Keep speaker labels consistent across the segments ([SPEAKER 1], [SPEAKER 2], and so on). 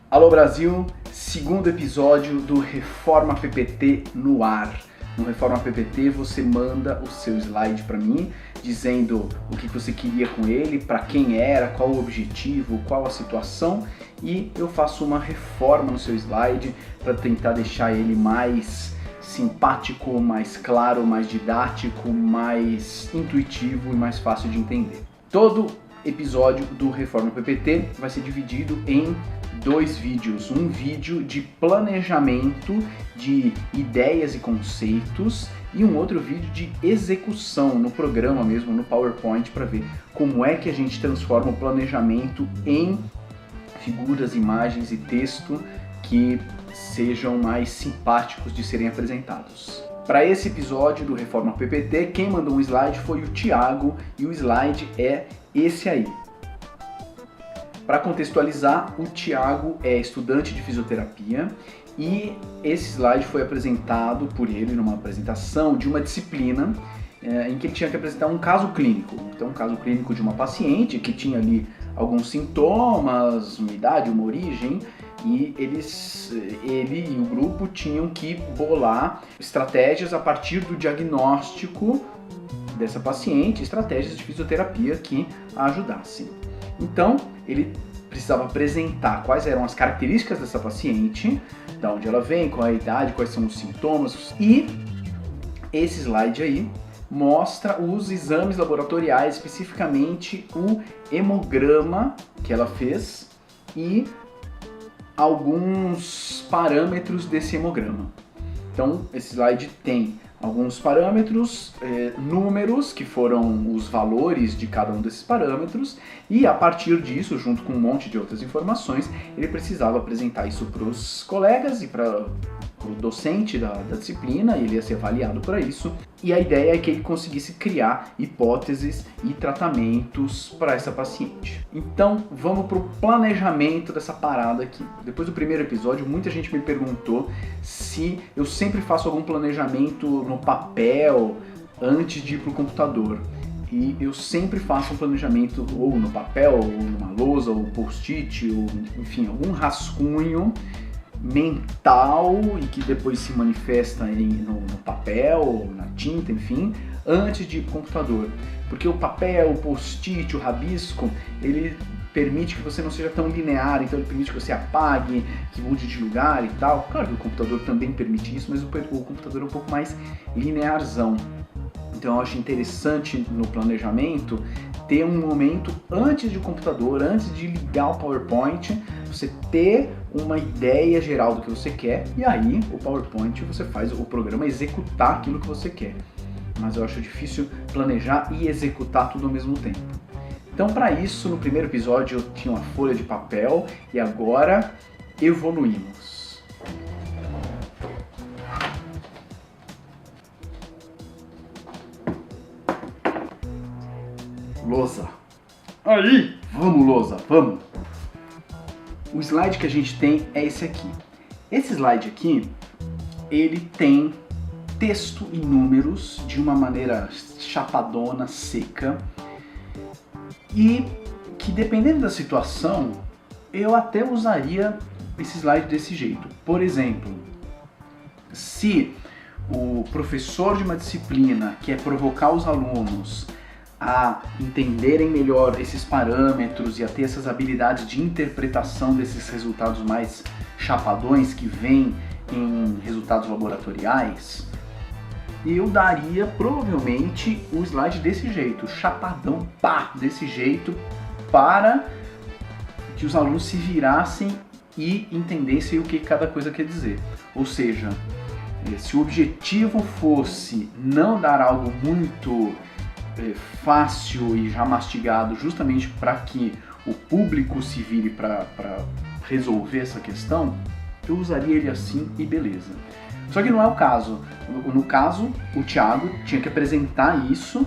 [SPEAKER 1] Alô Brasil, segundo episódio do Reforma PPT no ar. No Reforma PPT você manda o seu slide para mim, dizendo o que você queria com ele, para quem era, qual o objetivo, qual a situação, e eu faço uma reforma no seu slide para tentar deixar ele mais simpático, mais claro, mais didático, mais intuitivo e mais fácil de entender. Todo episódio do Reforma PPT vai ser dividido em dois vídeos, um vídeo de planejamento de ideias e conceitos e um outro vídeo de execução no programa mesmo, no PowerPoint, para ver como é que a gente transforma o planejamento em figuras, imagens e texto que sejam mais simpáticos de serem apresentados. Para esse episódio do Reforma PPT, quem mandou um slide foi o Thiago e o slide é esse aí. Para contextualizar, o Thiago é estudante de fisioterapia e esse slide foi apresentado por ele numa apresentação de uma disciplina em que ele tinha que apresentar um caso clínico. Então, um caso clínico de uma paciente que tinha ali alguns sintomas, uma idade, uma origem, e ele e o grupo tinham que bolar estratégias a partir do diagnóstico dessa paciente, estratégias de fisioterapia que a ajudassem. Então, ele precisava apresentar quais eram as características dessa paciente, de onde ela vem, qual é a idade, quais são os sintomas, e esse slide aí mostra os exames laboratoriais, especificamente o hemograma que ela fez e alguns parâmetros desse hemograma. Então, esse slide tem alguns parâmetros, números, que foram os valores de cada um desses parâmetros, e a partir disso, junto com um monte de outras informações, ele precisava apresentar isso para os colegas e para o docente da disciplina, ele ia ser avaliado para isso, e a ideia é que ele conseguisse criar hipóteses e tratamentos para essa paciente. Então, vamos para o planejamento dessa parada aqui. Depois do primeiro episódio, muita gente me perguntou se eu sempre faço algum planejamento no papel antes de ir para o computador. E eu sempre faço um planejamento ou no papel, ou numa lousa, ou post-it, ou enfim, algum rascunho mental e que depois se manifesta no papel, na tinta, enfim, antes de ir para o computador. Porque o papel, o post-it, o rabisco, ele permite que você não seja tão linear, então ele permite que você apague, que mude de lugar e tal. Claro que o computador também permite isso, mas o computador é um pouco mais linearzão. Então eu acho interessante no planejamento ter um momento antes do computador, antes de ligar o PowerPoint, você ter uma ideia geral do que você quer e aí o PowerPoint você faz o programa executar aquilo que você quer. Mas eu acho difícil planejar e executar tudo ao mesmo tempo. Então, para isso, no primeiro episódio eu tinha uma folha de papel e agora evoluímos. Lousa. Aí! Vamos, lousa, vamos! O slide que a gente tem é esse aqui. Esse slide aqui, ele tem texto e números de uma maneira chapadona, seca, e que dependendo da situação, eu até usaria esse slide desse jeito. Por exemplo, se o professor de uma disciplina quer provocar os alunos a entenderem melhor esses parâmetros e a ter essas habilidades de interpretação desses resultados mais chapadões que vêm em resultados laboratoriais, eu daria provavelmente o slide desse jeito, chapadão, pá, desse jeito, para que os alunos se virassem e entendessem o que cada coisa quer dizer. Ou seja, se o objetivo fosse não dar algo muito fácil e já mastigado, justamente para que o público se vire para resolver essa questão, eu usaria ele assim e beleza. Só que não é o caso. No caso, o Thiago tinha que apresentar isso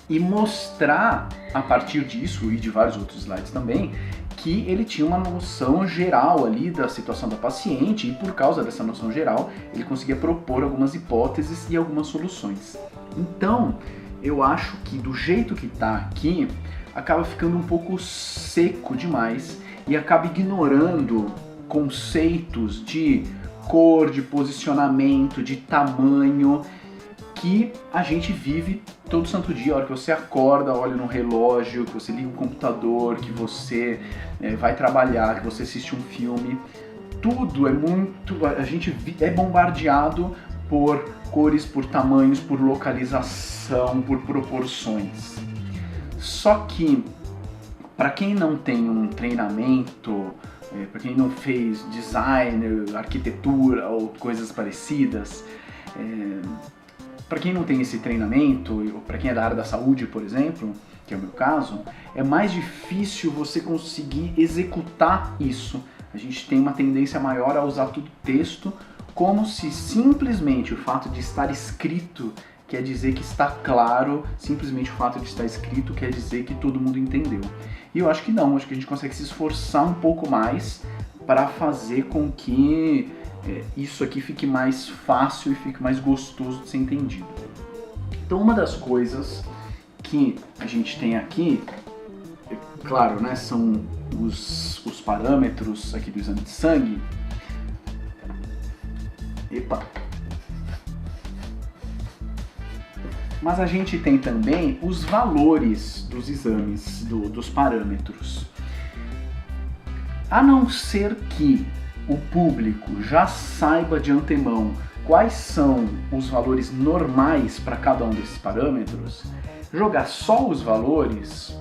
[SPEAKER 1] e mostrar a partir disso, e de vários outros slides também, que ele tinha uma noção geral ali da situação da paciente e por causa dessa noção geral, ele conseguia propor algumas hipóteses e algumas soluções. Então, eu acho que do jeito que está aqui, acaba ficando um pouco seco demais e acaba ignorando conceitos de cor, de posicionamento, de tamanho, que a gente vive todo santo dia. A hora que você acorda, olha no relógio, que você liga o computador, que você vai trabalhar, que você assiste um filme, tudo é muito... A gente é bombardeado por cores, por tamanhos, por localização, por proporções. Só que, para quem não tem um treinamento, para quem não fez design, arquitetura ou coisas parecidas, para quem não tem esse treinamento, ou para quem é da área da saúde, por exemplo, que é o meu caso, é mais difícil você conseguir executar isso. A gente tem uma tendência maior a usar tudo texto, como se simplesmente o fato de estar escrito quer dizer que está claro, simplesmente o fato de estar escrito quer dizer que todo mundo entendeu. E eu acho que não, acho que a gente consegue se esforçar um pouco mais para fazer com que isso aqui fique mais fácil e fique mais gostoso de ser entendido. Então uma das coisas que a gente tem aqui, claro, né, são os parâmetros aqui do exame de sangue. Epa! Mas a gente tem também os valores dos exames, dos parâmetros. A não ser que o público já saiba de antemão quais são os valores normais para cada um desses parâmetros, jogar só os valores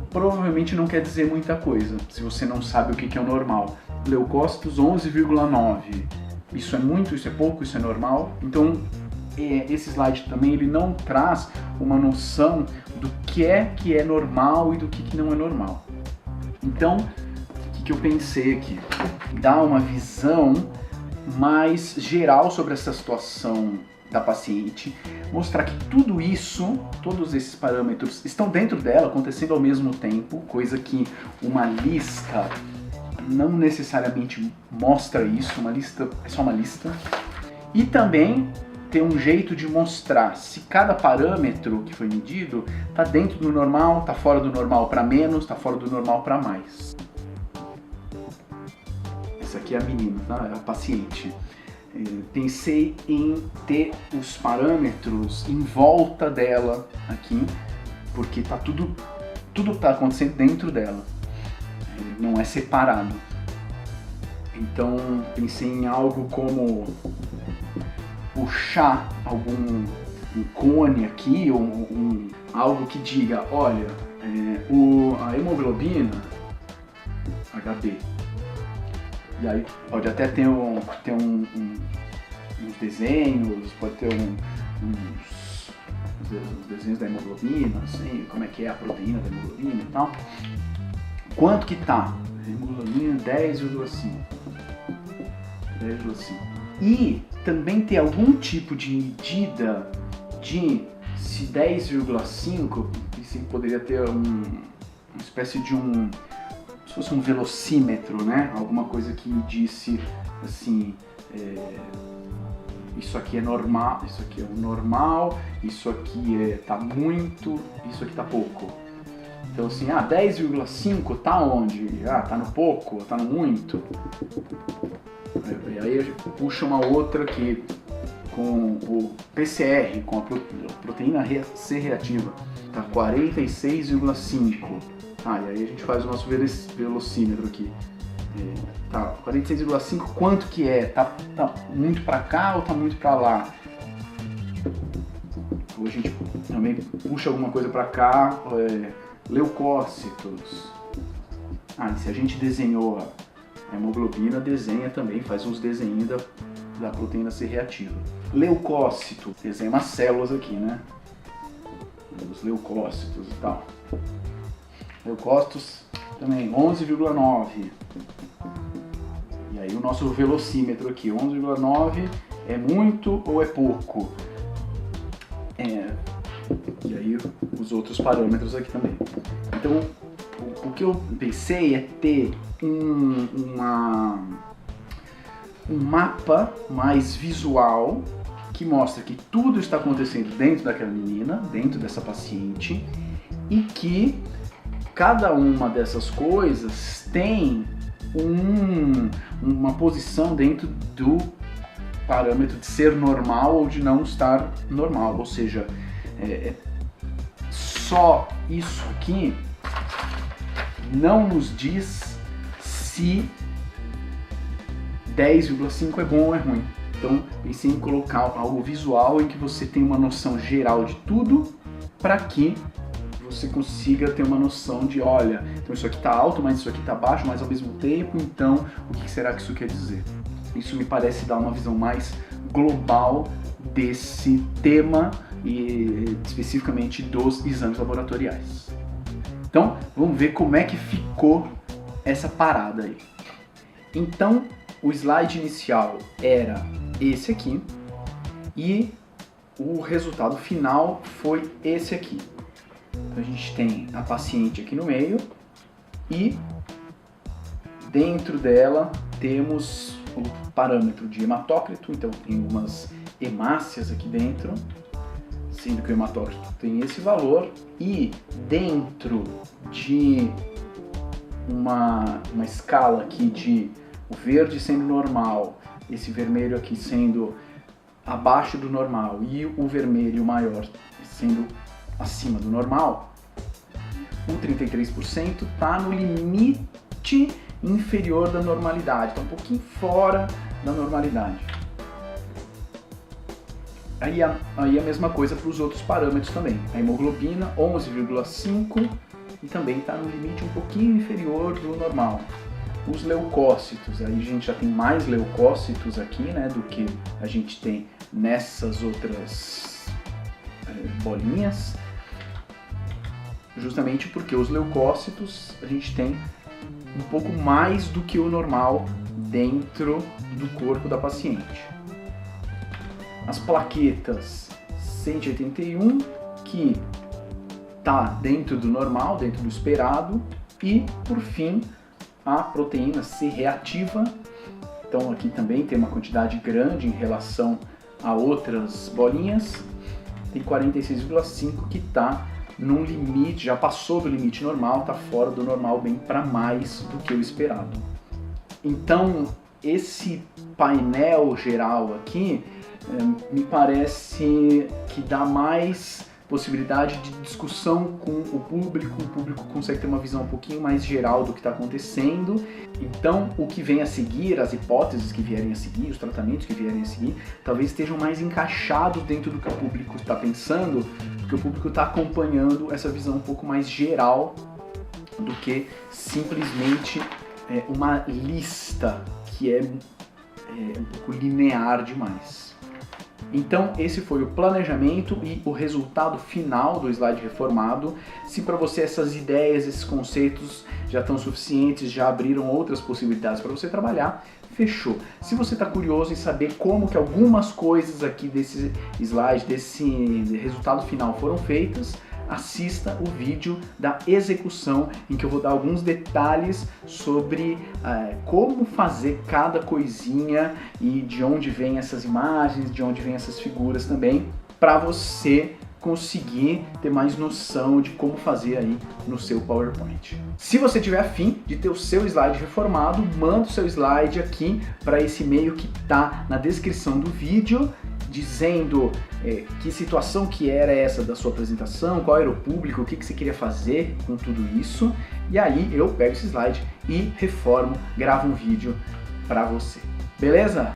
[SPEAKER 1] provavelmente não quer dizer muita coisa, se você não sabe o que é o normal. Leucócitos 11,9. Isso é muito, isso é pouco, isso é normal? Então, esse slide também ele não traz uma noção do que é normal e do que não é normal. Então, o que eu pensei aqui? Dar uma visão mais geral sobre essa situação da paciente, mostrar que tudo isso, todos esses parâmetros estão dentro dela, acontecendo ao mesmo tempo, coisa que uma lista não necessariamente mostra isso, uma lista é só uma lista. E também tem um jeito de mostrar se cada parâmetro que foi medido está dentro do normal, está fora do normal para menos, está fora do normal para mais. Essa aqui é a menina, tá? É a paciente. Pensei em ter os parâmetros em volta dela aqui, porque tá tudo está acontecendo dentro dela, não é separado. Então pensei em algo como puxar algum cone aqui, ou algo que diga, olha, a hemoglobina HB. E aí pode até ter uns desenhos, pode ter uns desenhos da hemoglobina, assim, como é que é a proteína da hemoglobina e tal. Quanto que tá? Hemoglobina 10,5. E também ter algum tipo de medida de se 10,5, se poderia ter uma espécie de se fosse um velocímetro, né? Alguma coisa que me disse assim, isso aqui é normal, isso aqui é o normal, isso aqui tá muito, isso aqui tá pouco. Então assim, 10,5 tá onde? Tá no pouco, tá no muito. E aí a gente puxa uma outra aqui com o PCR, com a proteína C reativa, tá 46,5. E aí a gente faz o nosso velocímetro aqui. Tá, 46,5, quanto que é? Tá muito pra cá ou tá muito pra lá? Ou a gente também puxa alguma coisa pra cá, leucócitos. E se a gente desenhou a hemoglobina, desenha também, faz uns desenhos da proteína C reativa. Leucócito, desenha umas células aqui, né? Os leucócitos e tal. Leucócitos também, 11,9. E aí o nosso velocímetro aqui, 11,9 é muito ou é pouco? E aí os outros parâmetros aqui também. Então, o que eu pensei é ter um mapa mais visual que mostra que tudo está acontecendo dentro daquela menina, dentro dessa paciente, e que cada uma dessas coisas tem uma posição dentro do parâmetro de ser normal ou de não estar normal, ou seja, só isso aqui não nos diz se 10,5 é bom ou é ruim. Então pensei em colocar algo visual em que você tem uma noção geral de tudo, para que você consiga ter uma noção de, olha, então isso aqui está alto, mas isso aqui está baixo, mas ao mesmo tempo, então o que será que isso quer dizer? Isso me parece dar uma visão mais global desse tema e especificamente dos exames laboratoriais. Então vamos ver como é que ficou essa parada aí. Então o slide inicial era esse aqui e o resultado final foi esse aqui. Então a gente tem a paciente aqui no meio e dentro dela temos o parâmetro de hematócrito, então tem algumas hemácias aqui dentro, sendo que o hematócrito tem esse valor, e dentro de uma escala aqui de o verde sendo normal, esse vermelho aqui sendo abaixo do normal e o vermelho maior sendo acima do normal, o 33% está no limite inferior da normalidade, está um pouquinho fora da normalidade. Aí a mesma coisa para os outros parâmetros também. A hemoglobina 11,5 e também está no limite um pouquinho inferior do normal. Os leucócitos, aí a gente já tem mais leucócitos aqui, né, do que a gente tem nessas outras bolinhas, justamente porque os leucócitos a gente tem um pouco mais do que o normal dentro do corpo da paciente. As plaquetas 181, que está dentro do normal, dentro do esperado, e por fim a proteína C reativa. Então aqui também tem uma quantidade grande em relação a outras bolinhas, tem 46,5 que está num limite, já passou do limite normal, está fora do normal bem para mais do que o esperado. Então esse painel geral aqui me parece que dá mais possibilidade de discussão com o público consegue ter uma visão um pouquinho mais geral do que está acontecendo. Então o que vem a seguir, as hipóteses que vierem a seguir, os tratamentos que vierem a seguir, talvez estejam mais encaixados dentro do que o público está pensando, porque o público está acompanhando essa visão um pouco mais geral do que simplesmente uma lista que é um pouco linear demais. Então esse foi o planejamento e o resultado final do slide reformado. Se para você essas ideias, esses conceitos já estão suficientes, já abriram outras possibilidades para você trabalhar, fechou. Se você está curioso em saber como que algumas coisas aqui desse slide, desse resultado final foram feitas, assista o vídeo da execução, em que eu vou dar alguns detalhes sobre como fazer cada coisinha e de onde vêm essas imagens, de onde vêm essas figuras também, para você conseguir ter mais noção de como fazer aí no seu PowerPoint. Se você tiver afim de ter o seu slide reformado, manda o seu slide aqui para esse e-mail que está na descrição do vídeo, dizendo que situação que era essa da sua apresentação, qual era o público, o que você queria fazer com tudo isso, e aí eu pego esse slide e reformo, gravo um vídeo para você. Beleza?